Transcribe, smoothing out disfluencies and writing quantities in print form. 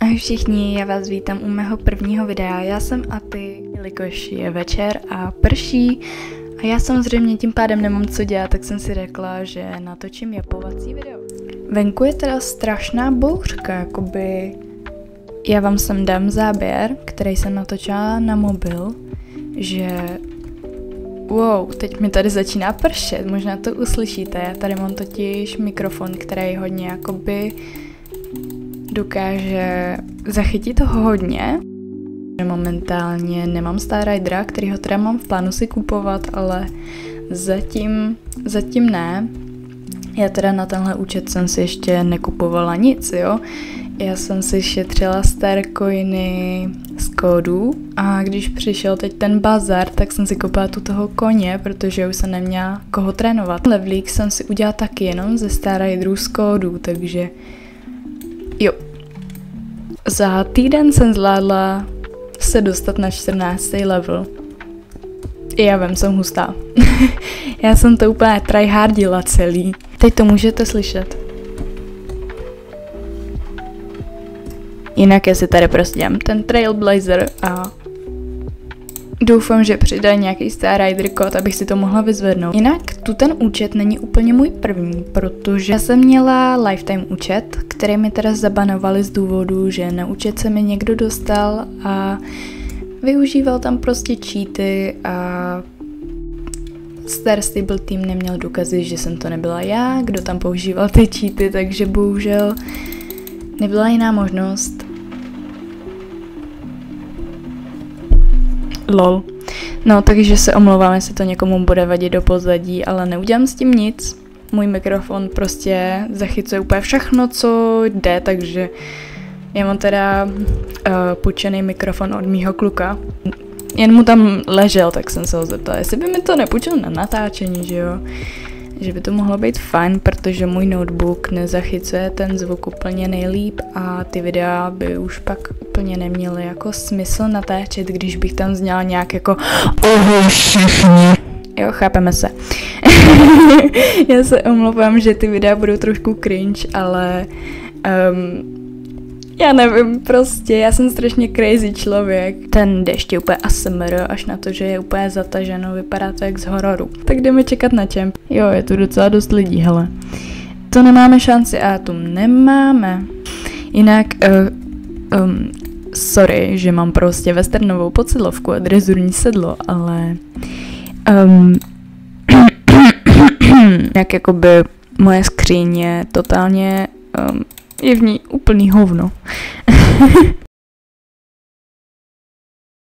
Ahoj všichni, já vás vítám u mého prvního videa. Já jsem Aty, jelikož je večer a prší a já samozřejmě tím pádem nemám co dělat, tak jsem si řekla, že natočím japovací video. Venku je teda strašná bouřka, jakoby já vám sem dám záběr, který jsem natočila na mobil, že wow, teď mi tady začíná pršet, možná to uslyšíte, já tady mám totiž mikrofon, který hodně jakoby dokáže zachytit hodně. Momentálně nemám Star Ridera, kterýho teda mám v plánu si kupovat, ale zatím ne. Já teda na tenhle účet jsem si ještě nekupovala nic, jo. Já jsem si šetřila Starcoiny z kódů a když přišel teď ten bazar, tak jsem si koupila tu toho koně, protože už jsem neměla koho trénovat. Levlík jsem si udělala taky jenom ze Star Riderů z kódů, takže jo. Za týden jsem zvládla se dostat na 14. level. Já vím, jsem hustá. Já jsem to úplně tryhardila celý. Teď to můžete slyšet. Jinak já si tady prostě dělám ten Trailblazer a doufám, že přidají nějaký Star Rider kód, abych si to mohla vyzvednout. Jinak tu ten účet není úplně můj první, protože já jsem měla lifetime účet, který mi teda zabanovali z důvodu, že na účet se mi někdo dostal a využíval tam prostě cheaty a Star Stable Team neměl důkazy, že jsem to nebyla já, kdo tam používal ty cheaty, takže bohužel nebyla jiná možnost. Lol. No, takže se omlouvám, jestli to někomu bude vadit do pozadí, ale neudělám s tím nic. Můj mikrofon prostě zachycuje úplně všechno, co jde, takže já mám teda půjčený mikrofon od mýho kluka. Jen mu tam ležel, tak jsem se ho zeptala, jestli by mi to nepůjčil na natáčení, že jo. Že by to mohlo být fajn, protože můj notebook nezachycuje ten zvuk úplně nejlíp a ty videa by už pak úplně neměly jako smysl natáčet, když bych tam zněla nějak jako jo, chápeme se. Já se omlouvám, že ty videa budou trošku cringe, ale já nevím, prostě, já jsem strašně crazy člověk. Ten dešť je úplně ASMR, až na to, že je úplně zataženo, vypadá to jak z hororu. Tak jdeme čekat na čemp. Jo, je tu docela dost lidí, hele. To nemáme šanci a tu nemáme. Jinak, sorry, že mám prostě westernovou podsedlovku a drezurní sedlo, ale jak jakoby moje skříň je totálně je v ní úplný hovno.